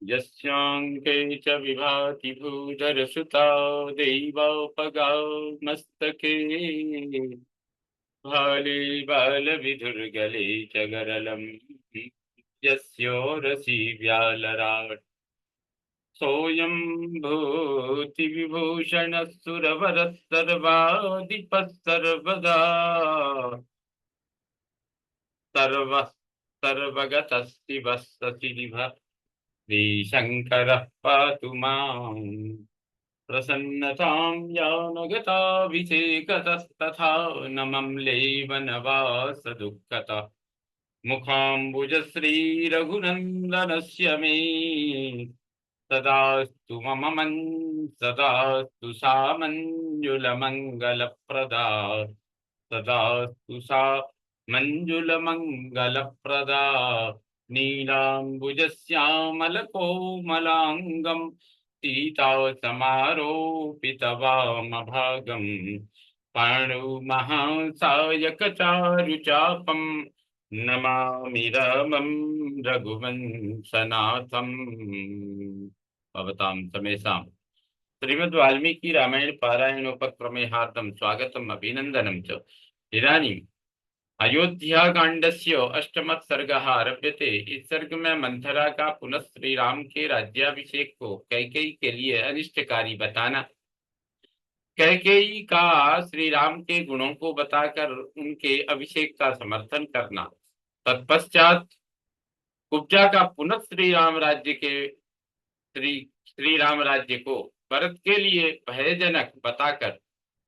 यस्यांके च विभाति भूधरसुता दैवापगा मस्तके भाले बालविधुर्गले च गरलं यस्योरसि व्यालराट् सोऽयं भूतिविभूषणः सुरवरः सर्वाधिपः सर्वदा सर्वः सर्वगतः शिवः शशिनिभः श्रीशङ्करः पातु माम् प्रसन्नतां यानगताभिषेकतस्तथा नमं लेवनवास दुःखतः मुखाम्बुजश्रीरघुनन्दनस्य मे सदास्तु सदास्तु सा मञ्जुलमङ्गलप्रदा सदास्तु सा मञ्जुलमङ्गलप्रदा नीलाम्बुजश्यामलकोमलाङ्गं सीतासमारोपितवामभागं पाणुमहासायकचारुचापं नमामि रामं रघुवंशनाथम् भवतां समेषां श्रीमद् वाल्मीकि रामायण पारायणोपक्रमे हार्दं स्वागतम् अभिनन्दनं च। इदानीम् अयोध्याकांडस्य अष्टमः सर्गः आरभ्यते। इस सर्ग में मंथरा का पुनः श्री राम के राज्याभिषेक को कैकेयी के लिए अनिष्टकारी बताना, कैकेयी का श्री राम के गुणों को बताकर उनके अभिषेक का समर्थन करना, तत्पश्चात कुब्जा का पुनः श्री राम राज्य को भरत के लिए भयजनक बताकर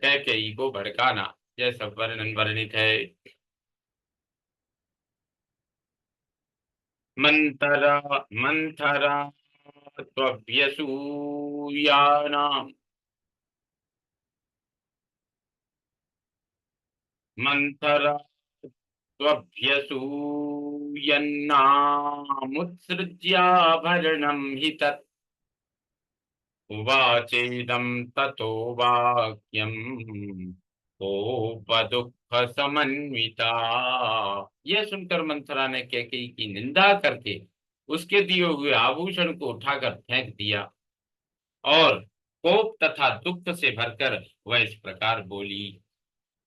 कैकेयी को भड़काना, यह सब वर्णन वर्णित है। मंथरा मंथरा त्वभ्यसूयानाम् मंथरा त्वभ्यसूयन्नामुत्सृज्याभरणं हि तत् उवाचेदं ततो वाक्यं कोपदुःख समन्विता। यह सुनकर मंथरा ने कैकेयी की निंदा करके उसके दिए हुए आभूषण को उठाकर फेंक दिया और कोप तथा दुख से भरकर वह इस प्रकार बोली,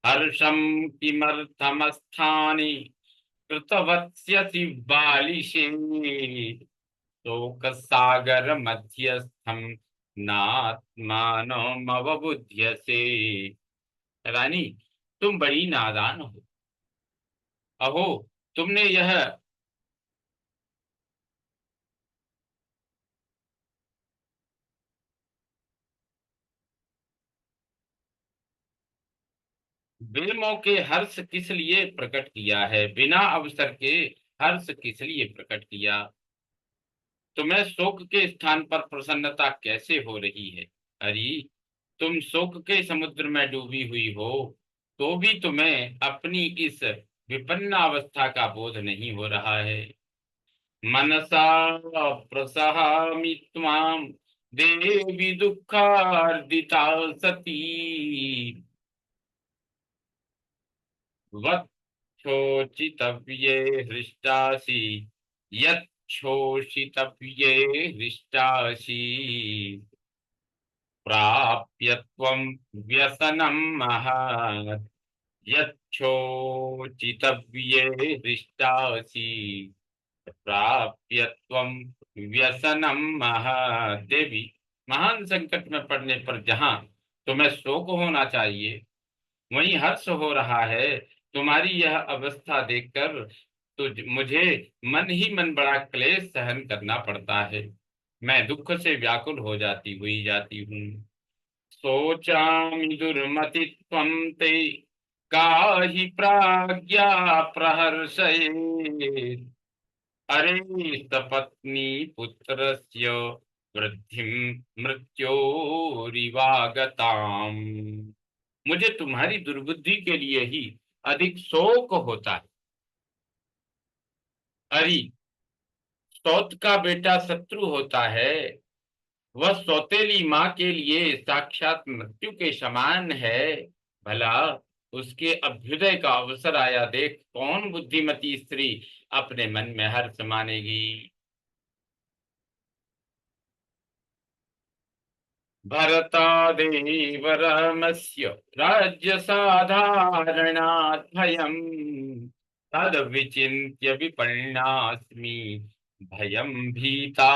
हर्षम किमर्थमस्थानि कृतवत्स्यसि बालिशे शोक सागर मध्यस्थम नात्मानमवबुध्यसे। रानी, तुम बड़ी नादान हो। अहो, तुमने यह बेमौके हर्ष किस लिए प्रकट किया है, बिना अवसर के हर्ष किस लिए प्रकट किया। तुम्हें शोक के स्थान पर प्रसन्नता कैसे हो रही है। अरे, तुम शोक के समुद्र में डूबी हुई हो तो भी तुम्हें अपनी इस विपन्न अवस्था का बोध नहीं हो रहा है। मनसा प्रसहामि त्वां देवी दुःखार्दिता सती वक्षोचितव्ये हृष्टासि यच्छोषितव्ये हृष्टासि प्राप्य त्वं व्यसनं महत् यच्छोचितव्ये हृष्टासि प्राप्य त्वं व्यसनं महत्। देवी, महान संकट में पड़ने पर जहाँ तुम्हें शोक होना चाहिए वहीं हर्ष हो रहा है। तुम्हारी यह अवस्था देखकर तो मुझे मन ही मन बड़ा क्लेश सहन करना पड़ता है। मैं दुख से व्याकुल हो जाती हूँ। सोचामि दुर्मति त्वं ते काहि प्राज्ञा प्रहर्षयेत् अरे सपत्नी पुत्रस्य वृद्धिं मृत्योरिवागताम्। मुझे तुम्हारी दुर्बुद्धि के लिए ही अधिक शोक होता है। अरे, सौत का बेटा शत्रु होता है, वह सौतेली माँ के लिए साक्षात मृत्यु के समान है। भला उसके अभ्युदय का अवसर आया देख कौन बुद्धिमती स्त्री अपने मन में हर्ष मानेगी। भरतादेव रामस्य राज्य साधारणात् भयम् तद विचिन्त्य विपन्नास्मि भयं भीताधिजायते।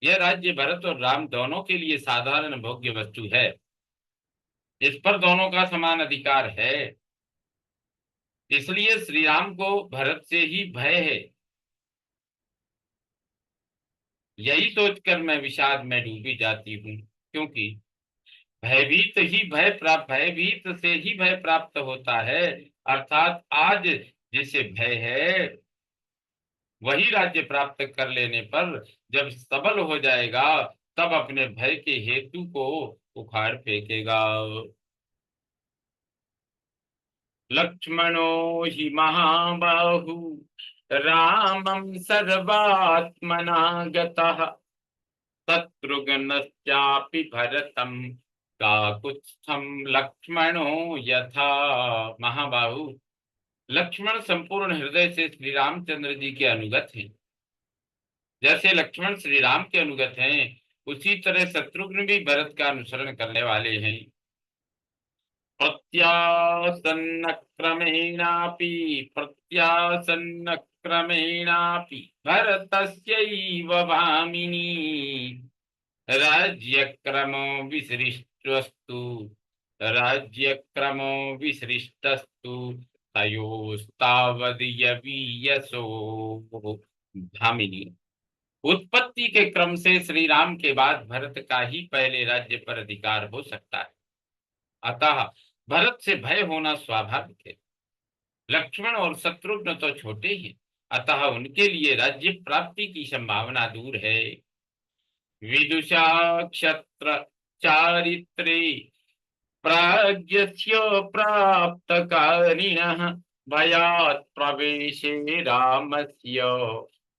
यह राज्य भरत और राम दोनों के लिए साधारण भोग्य वस्तु है, इस पर दोनों का समान अधिकार है, इसलिए श्री राम को भरत से ही भय है। यही सोचकर मैं विषाद में डूबी जाती हूँ, क्योंकि भयभीत से ही भय प्राप्त होता है। अर्थात आज जिसे भय है वही राज्य प्राप्त कर लेने पर जब सबल हो जाएगा तब अपने भय के हेतु को उखाड़ फेंकेगा। लक्ष्मणो हि महाबाहु रामं सर्वात्मना गतः शत्रुघ्नश्चापि भरतं काकुत्स्थं लक्ष्मणो यथा। महाबाहु लक्ष्मण संपूर्ण हृदय से श्री रामचंद्र जी के अनुगत हैं। जैसे लक्ष्मण श्री राम के अनुगत हैं उसी तरह शत्रुघ्न भी भरत का अनुसरण करने वाले हैं। प्रत्यासन्न क्रमेणापि भरतस्यैव भामिनी राज्यक्रमो विसृष्टस्तु राज्यक्रमो विसृष्टस्तु तयोस्तावदीयवीयसो। भामिनी उत्पत्ति के क्रम से श्री राम के बाद भरत का ही पहले राज्य पर अधिकार हो सकता है, अतः भरत से भय होना स्वाभाविक है। लक्ष्मण और शत्रुघ्न तो छोटे ही, अतः उनके लिए राज्य प्राप्ति की संभावना दूर है। विदुषा क्षत्र चारित्रे प्राज्ञस्य प्राप्त कारिणः भयात् प्रवेशे रामस्य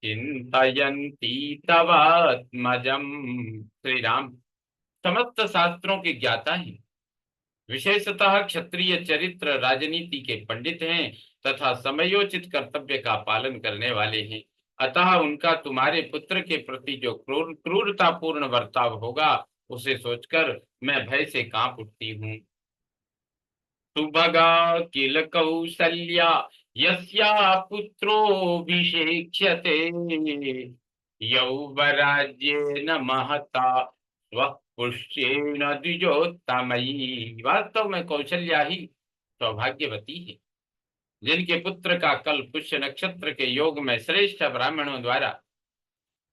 चिंतयन्ति तवात्मजम्। श्री राम समस्त शास्त्रों के ज्ञाता हैं, विशेषतः क्षत्रिय चरित्र राजनीति के पंडित हैं तथा समयोचित कर्तव्य का पालन करने वाले हैं। अतः उनका तुम्हारे पुत्र के प्रति जो क्रूरतापूर्ण बर्ताव होगा उसे सोचकर मैं भय से कांप उठती हूँ। सुभगा किल कौसल्या यस्या पुत्रोऽभिषेक्ष्यते यौवराज्येन महता स्वपुष्येण द्विजोत्तमैः। वास्तव में कौशल्या ही सौभाग्यवती है जिनके पुत्र का कल पुष्य नक्षत्र के योग में श्रेष्ठ ब्राह्मणों द्वारा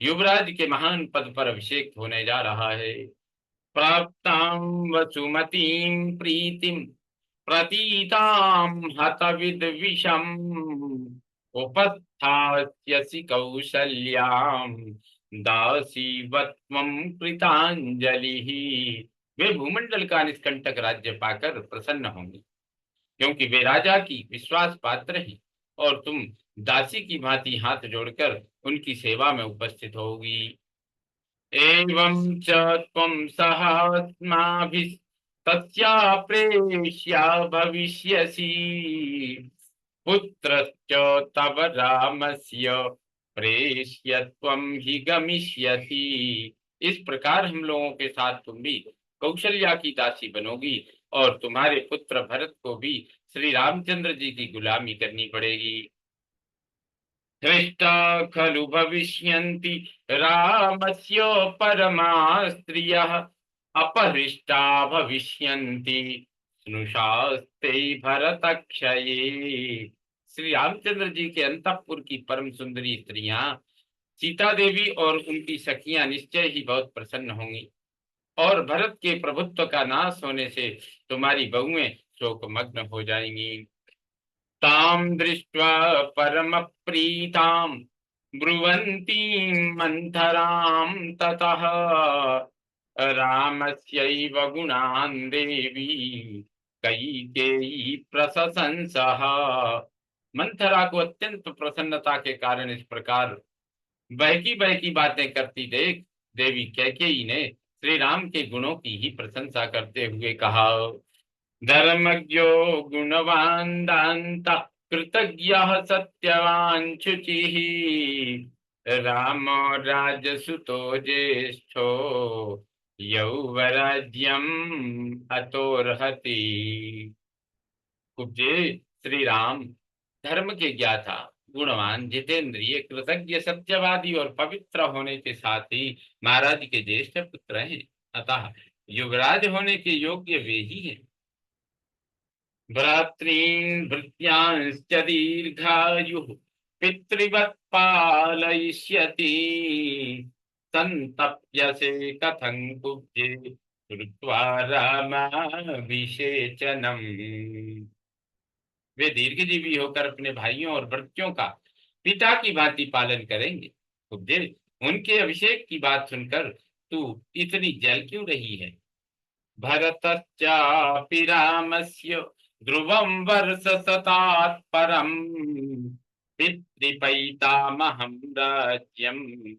युवराज के महान पद पर अभिषेक होने जा रहा है। प्राप्तां वसुमतीं प्रीतिं प्रतीतां हतविद्विषम् उपस्थास्यसि कौसल्यां दासीवत्वं कृतांजलिः। वे भूमंडल का निष्कंटक राज्य पाकर प्रसन्न होंगे, क्योंकि वे राजा की विश्वास पात्र हैं और तुम दासी की भांति हाथ जोड़कर उनकी सेवा में उपस्थित होगी। एवं च त्वं सहास्माभिस्तस्या प्रेष्या भविष्यसि पुत्रश्च तव रामस्य प्रेष्य त्वं हि गमिष्यसि। इस प्रकार हम लोगों के साथ तुम भी कौशल्या की दासी बनोगी और तुम्हारे पुत्र भरत को भी श्री रामचंद्र जी की गुलामी करनी पड़ेगी। हृष्टा खलु भविष्यन्ति रामस्य परमा स्त्रियः अपहृष्टा भविष्यन्ति स्नुषास्ते भरतक्षये। श्री रामचंद्र जी के अंतःपुर की परम सुंदरी स्त्रियां सीता देवी और उनकी सखियां निश्चय ही बहुत प्रसन्न होंगी और भरत के प्रभुत्व का नाश होने से तुम्हारी बहुएं शोकमग्न हो जाएंगी। तां दृष्ट्वा परम प्रीतां ब्रुवन्तीं मंथरां ततः रामस्यैव गुणान् देवी कैकेयी प्रशंसः। मंथरा को अत्यंत प्रसन्नता के कारण इस प्रकार बहकी बहकी बातें करती देख देवी कैकेयी ने श्री राम के गुणों की ही प्रशंसा करते हुए कहा। धर्मज्ञो गुणवान् दान्ता कृतज्ञः सत्यवान् शुचिः राम राजसुतो ज्येष्ठो यौवराज्यम अतोर्हति। कुब्जे, श्री राम धर्म के ज्ञाता, गुणवान, जितेंद्रिय, कृतज्ञ, सत्यवादी और पवित्र होने के साथ ही महाराज के ज्येष्ठ पुत्र हैं। अतः युवराज होने के योग्य वे ही हैं। भ्रातॄन् भृत्यांश्च दीर्घायुः पितृवत् पालयिष्यति। संतप्यसे कथं कुब्जे श्रुत्वा रामाभिषेचनम्। वे दीर्घजीवी होकर अपने भाइयों और भृत्यों का पिता की भांति पालन करेंगे। कुब्जे, उनके अभिषेक की बात सुनकर तू इतनी जल क्यों रही है? भरतश्चापि रामस्य ध्रुवं वर्षशतात् परम् पितृपैतामहं राज्यम्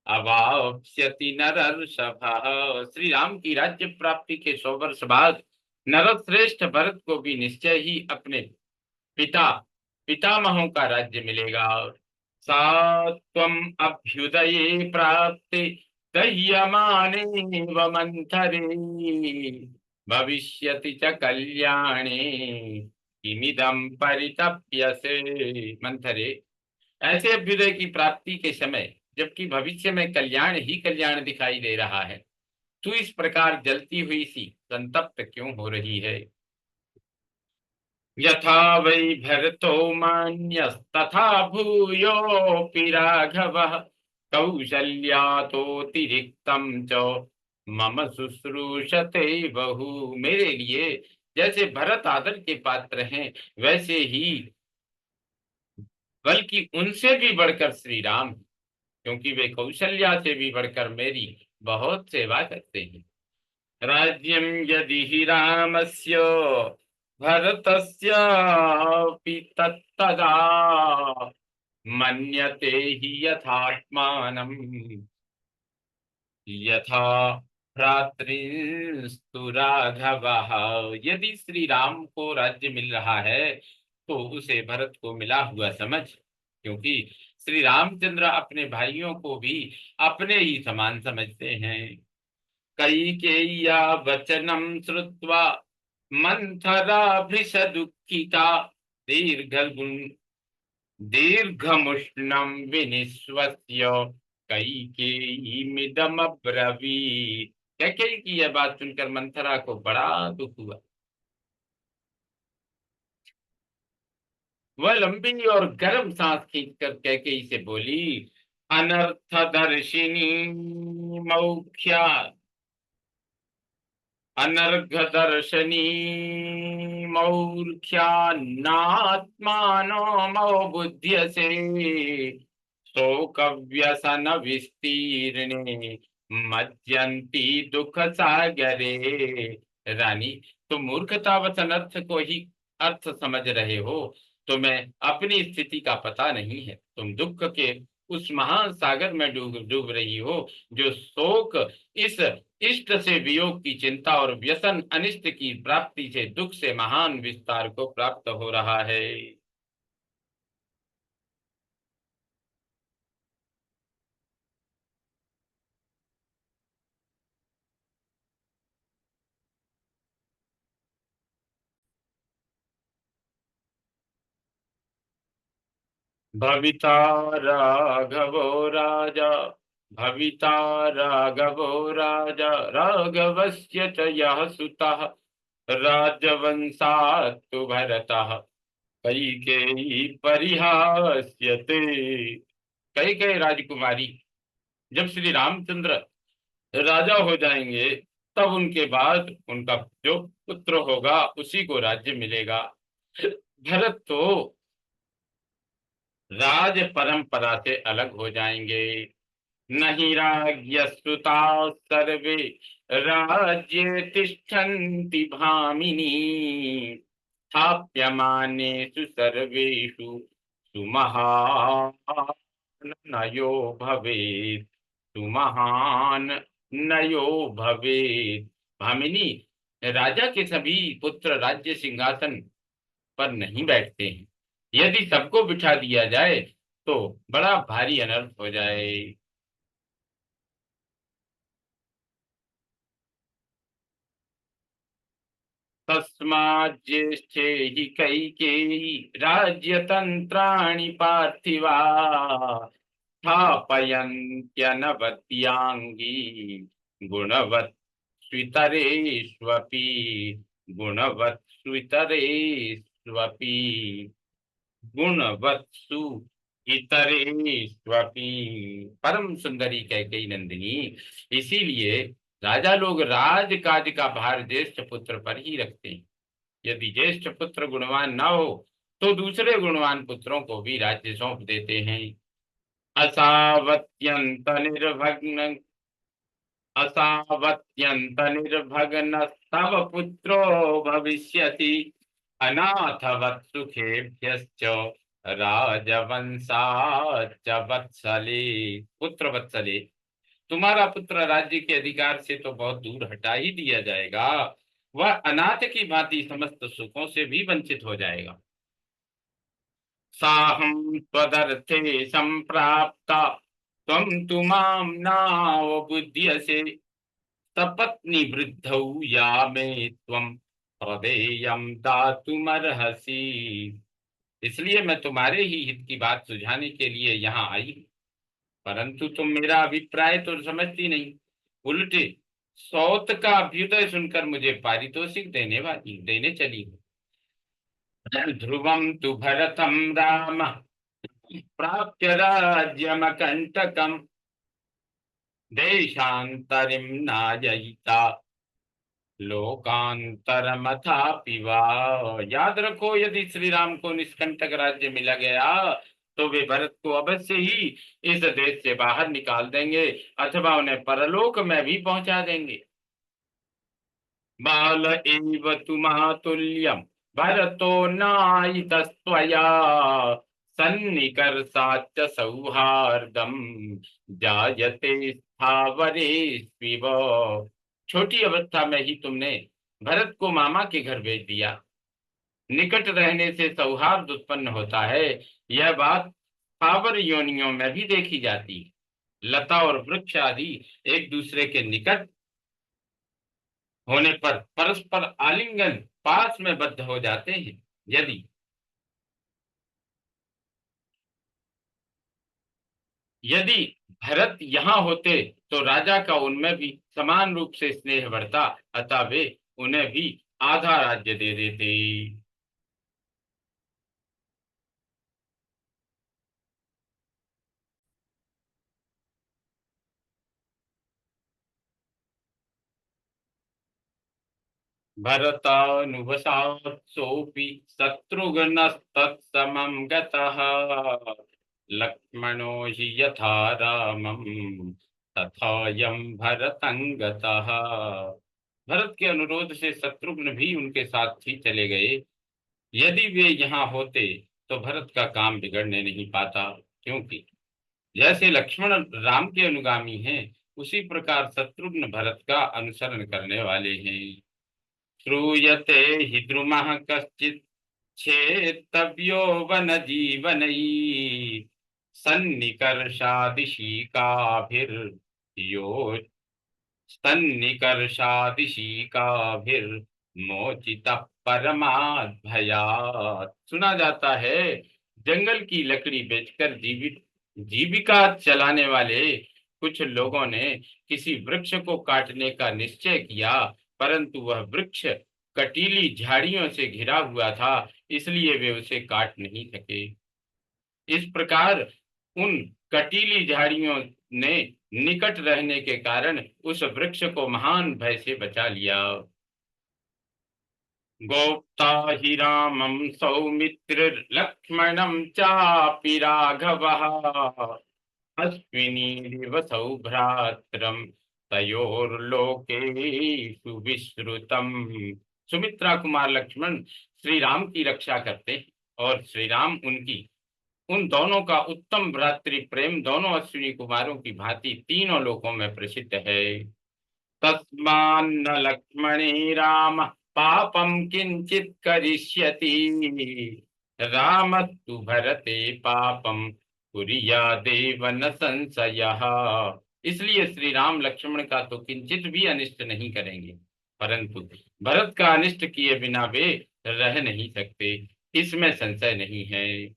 अवाप्स्यति नरर्षभः। श्री राम की राज्य प्राप्ति के 100 वर्ष बाद नरश्रेष्ठ भरत को भी निश्चय ही अपने पिता पितामहों का राज्य मिलेगा। सात्वम अभ्युदये प्राप्ते दह्यमाने व मंथरे भविष्यति च कल्याणे किमिदं परितप्यसे। मंथरे, ऐसे अभ्युदय की प्राप्ति के समय, जबकि भविष्य में कल्याण ही कल्याण दिखाई दे रहा है, तू इस प्रकार जलती हुई सी संतप्त क्यों हो रही है? यथा वै भरतो मान्यस्तथा भूयोऽपि राघवः कौशल्यातोतिरिक्तं च मम शुश्रूषते बहु। मेरे लिए जैसे भरत आदर के पात्र हैं, वैसे ही बल्कि उनसे भी बढ़कर श्री राम, क्योंकि वे कौशल्या से भी बढ़कर मेरी बहुत सेवा करते हैं। राज्यं यदि हि रामस्य भरतस्यापि तत्तदा मन्यते हि यथात्मानं यथा भ्रातृस्तु राघवः। यदि श्री राम को राज्य मिल रहा है तो उसे भरत को मिला हुआ समझ, क्योंकि श्री रामचंद्र अपने भाइयों को भी अपने ही समान समझते हैं। कैकेय्या वचनं श्रुत्वा मंथरा भृश दुःखिता दीर्घ दीर्घमुष्णं विनिश्वस्य कैकेयीमिदमब्रवीत्। कैकेयी की यह बात सुनकर मंथरा को बड़ा दुख हुआ। वह लंबी और गर्म सांस खींचकर कैकेयी से बोली, अनर्थदर्शिनी मौख्या अनर्घदर्शनी मौर्ख्यान्नात्मानो मौबुध्यसे शोकव्यसन विस्तीर्णे मज्जन्ति दुख सागरे। रानी, तुम मूर्खतावश अनर्थ को ही अर्थ समझ रहे हो। तुम्हें अपनी स्थिति का पता नहीं है। तुम दुख के उस महान सागर में डूब डूब रही हो, जो शोक इस इष्ट से वियोग की चिंता और व्यसन अनिष्ट की प्राप्ति से दुख से महान विस्तार को प्राप्त हो रहा है। भविता राघवो राजा भविता राघवो राजा राघवस्य च यः सुतः राजवंशात्तु भरतः कैकेयी परिहास्यते। कैकेयी राजकुमारी, जब श्री रामचंद्र राजा हो जाएंगे तब उनके बाद उनका जो पुत्र होगा उसी को राज्य मिलेगा। भरत तो राज परंपरा से अलग हो जाएंगे। नहीं राज्ञस्तुता सर्वे राज्ये तिष्ठन्ति भामिनी स्थाप्यमानेषु सर्वेषु सुमहान नयो भवेत् सुमहान नयो भवेत्। भामिनी, राजा के सभी पुत्र राज्य सिंहासन पर नहीं बैठते हैं। यदि सबको बिठा दिया जाए तो बड़ा भारी अनर्थ हो जाए। तस्मात् ज्येष्ठे हि कैकेयी राज्यतन्त्राणि पार्थिवा स्थापयन्त्यनवद्यांगी गुणवत् स्वितरेष्वपि गुणवत् स्वितरेष्वपि गुणवत्सु इतरेष्वपि। परम सुंदरी कैकेयी नंदिनी, इसीलिए राजा लोग राजकाज का भार ज्येष्ठ पुत्र पर ही रखते हैं। यदि ज्येष्ठ पुत्र गुणवान न हो तो दूसरे गुणवान पुत्रों को भी राज्य सौंप देते हैं। असावत्यंत निर्भग्न असावत्यंत निर्भग्न तव पुत्रो भविष्यति अनाथवत् सुखेभ्यश्च राजवंशाच्च वत्सले। पुत्र वत्सले, तुम्हारा पुत्र राज्य के अधिकार से तो बहुत दूर हटा ही दिया जाएगा, वह अनाथ की भांति समस्त सुखों से भी वंचित हो जाएगा। साहं त्वदर्थे संप्राप्ता त्वं तु मां नावबुध्यसे सपत्नी वृद्धौ या मे त्वं प्रदेयं दातुमर्हसि। इसलिए मैं तुम्हारे ही हित की बात सुझाने के लिए यहाँ आई हूँ, परंतु तुम मेरा अभिप्राय तो समझती नहीं, उल्टे सौत का अभ्युदय सुनकर मुझे पारितोषिक देने चली हो। ध्रुवम तु भरतम राम प्राप्य राज्यमकंटकम देशांतरिम नाययिता लोकांतरमथापि वा। याद रखो, यदि श्री राम को निष्कंटक राज्य मिला गया तो वे भरत को अवश्य ही इस देश से बाहर निकाल देंगे अथवा उन्हें परलोक में भी पहुंचा देंगे। बाल एव तु मातुल्यम भरतो नायितस्त्वया सन्निकर्षाच्च सौहार्दम जायते स्थावरेष्विव। छोटी अवस्था में ही तुमने भरत को मामा के घर भेज दिया। निकट रहने से सौहार्द उत्पन्न होता है, यह बात स्थावर योनियों में भी देखी जाती है। लता और वृक्ष आदि एक दूसरे के निकट होने पर परस्पर आलिंगन पास में बद्ध हो जाते हैं। यदि यदि भरत यहाँ होते तो राजा का उनमें भी समान रूप से स्नेह बढ़ता, अतः वे उन्हें भी आधा राज्य दे देते। भरतानुवशात्सोऽपि शत्रुघ्नस्तत्समं गतः लक्ष्मणो हि यथा रामं तथायं भरतं गतः। भरत के अनुरोध से शत्रुघ्न भी उनके साथ ही चले गए। यदि वे यहाँ होते तो भरत का काम बिगड़ने नहीं पाता, क्योंकि जैसे लक्ष्मण राम के अनुगामी हैं, उसी प्रकार शत्रुघ्न भरत का अनुसरण करने वाले हैं। श्रूयते हि द्रुमः कश्चित् छेत्तव्यो वनजीवनैः सन्निकर्षादिशीकाभिर्यो सन्निकर्षादिशीकाभिर्मोचितः परमाद् भयात्। सुना जाता है, जंगल की लकड़ी बेचकर जीविका चलाने वाले कुछ लोगों ने किसी वृक्ष को काटने का निश्चय किया, परंतु वह वृक्ष कटीली झाड़ियों से घिरा हुआ था, इसलिए वे उसे काट नहीं सके। इस प्रकार उन कटीली झाड़ियों ने निकट रहने के कारण उस वृक्ष को महान भय से बचा लिया। गोप्ता हि रामं सौमित्र लक्ष्मणं चापि राघवः अश्विनीरिव सौभ्रात्रं तयोर्लोकेषु विश्रुतम्। सुमित्रा कुमार लक्ष्मण श्री राम की रक्षा करते हैं और श्री राम उनकी उन दोनों का उत्तम भ्रातृ प्रेम दोनों अश्विनी कुमारों की भांति तीनों लोकों में प्रसिद्ध है। तस्मान्न लक्ष्मणे राम पापं किंचित करिष्यति रामस्तु भरते पापं कुर्यादेव न संशयः। इसलिए श्री राम लक्ष्मण का तो किंचित भी अनिष्ट नहीं करेंगे, परंतु भरत का अनिष्ट किए बिना वे रह नहीं सकते, इसमें संशय नहीं है।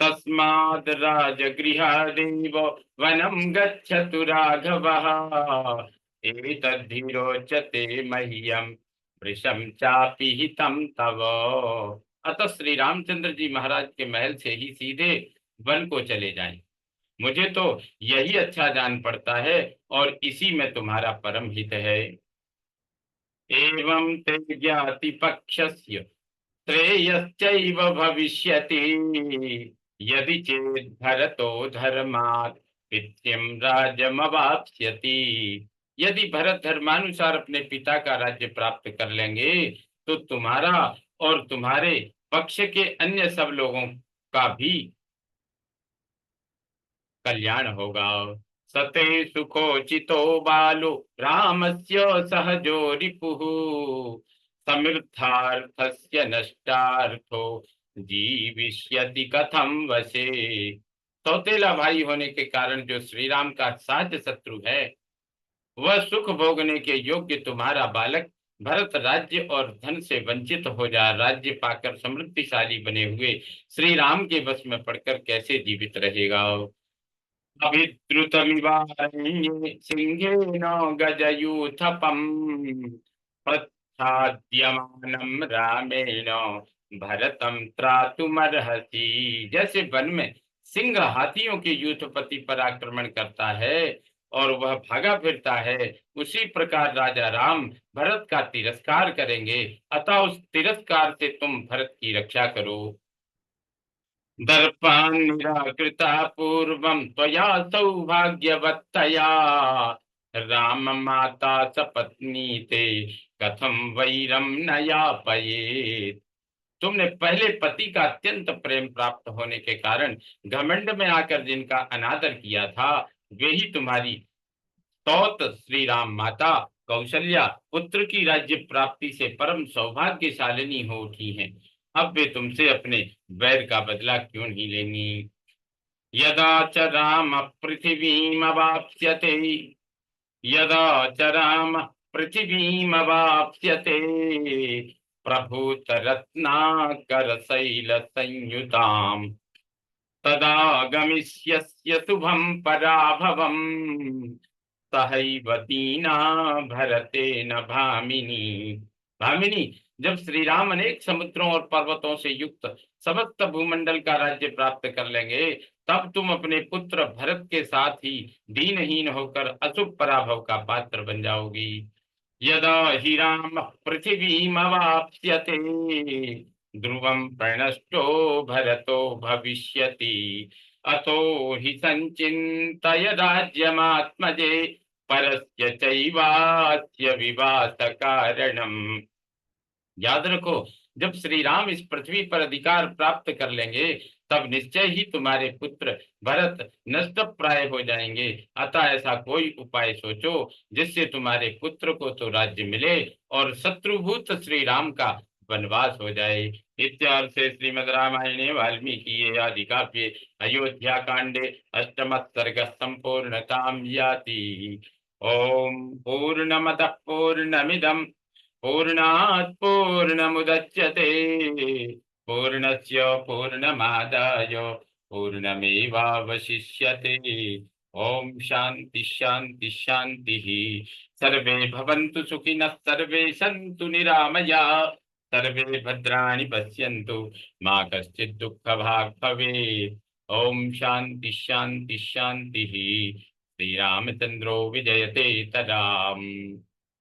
तस्माद् राजगृहादेव वनं गच्छतु राघवः, एतद्धि मह्यम वृषं चापि हितं तव। अतः श्री रामचंद्र जी महाराज के महल से ही सीधे वन को चले जाएं। मुझे तो यही अच्छा जान पड़ता है और इसी में तुम्हारा परम हित है। एवं ते ज्ञाति पक्षस्य श्रेयश्चैव भविष्यति, यदि चेत् भरतो धर्मात् पितृं राज्यमवाप्स्यति। यदि भरत धर्मानुसार अपने पिता का राज्य प्राप्त कर लेंगे तो तुम्हारा और तुम्हारे पक्ष के अन्य सब लोगों का भी कल्याण होगा। सते सुखोचितो बालो रामस्य सहजो रिपुः, समृद्धार्थस्य नष्टार्थो जीविष्यति कथम वशे। सौतेला भाई होने के कारण जो श्री राम का साझ शत्रु है, वह सुख भोगने के योग्य तुम्हारा बालक भरत राज्य और धन से वंचित हो जा राज्य पाकर समृद्धिशाली बने हुए श्री राम के वश में पड़कर कैसे जीवित रहेगा। अभिद्रुतमिवारण्ये सिंहेन गजयूथपम्, प्रच्छाद्यमानं रामेण भरतं त्रातुमर्हसि। जैसे वन में सिंह हाथियों के यूथपति पर आक्रमण करता है और वह भागा फिरता है, उसी प्रकार राजा राम भरत का तिरस्कार करेंगे। अतः उस तिरस्कार से तुम भरत की रक्षा करो। दर्पान् निराकृता पूर्वं त्वया सौभाग्यवत्तया, राम माता सपत्नी ते कथम वैरम न यापयेत्। तुमने पहले पति का अत्यंत प्रेम प्राप्त होने के कारण घमंड में आकर जिनका अनादर किया था, वे ही तुम्हारी तौत श्री राम माता कौशल्या पुत्र की राज्य प्राप्ति से परम सौभाग्यशालिनी हो उठी हैं। अब वे तुमसे अपने वैर का बदला क्यों नहीं लेंगी। यदा च राम पृथिवीमवाप्स्यते, यदा च राम पृथिवीमवाप्स्यते, प्रभूतरत्नाकर शैल संयुताम्, तदा गमिष्यस्य शुभं पराभवम्, सहैव दीना भरतेन भामिनी। भामिनी, जब श्री राम अनेक समुद्रों और पर्वतों से युक्त समस्त भूमंडल का राज्य प्राप्त कर लेंगे, तब तुम अपने पुत्र भरत के साथ ही दीनहीन होकर अशुभ पराभव का पात्र बन जाओगी। यदा हि राम पृथिवीमवाप्स्यते, ध्रुवं प्रणष्टो भरतो भविष्यति, अतो हि संचिन्तय राज्यमात्मजे, परस्य चैवास्य विवास कारणम्। याद रखो, जब श्री राम इस पृथ्वी पर अधिकार प्राप्त कर लेंगे, तब निश्चय ही तुम्हारे पुत्र भरत नष्ट प्राय हो जाएंगे। अतः ऐसा कोई उपाय सोचो जिससे तुम्हारे पुत्र को तो राज्य मिले और शत्रुभूत श्री राम का वनवास हो जाए। इत्यार्थ श्रीमद् रामायणे वाल्मीकि आदि काव्ये अयोध्या कांडे अष्टम सर्ग संपूर्णतां याति। ओम पूर्णमदः पूर्णमिदं पूर्णात् पूर्णमुदच्यते, पूर्णस्य पूर्णमादाय पूर्णमेवावशिष्यते। ओम शांति शांति शांतिः। सर्वे भवन्तु सुखिनः, सर्वे सन्तु निरामयाः, सर्वे भद्राणि पश्यन्तु, मा कश्चित् दुःखभाग् भवेत्। ओम शांति शांति शांतिः। श्रीरामचन्द्रो विजयते तदाम्।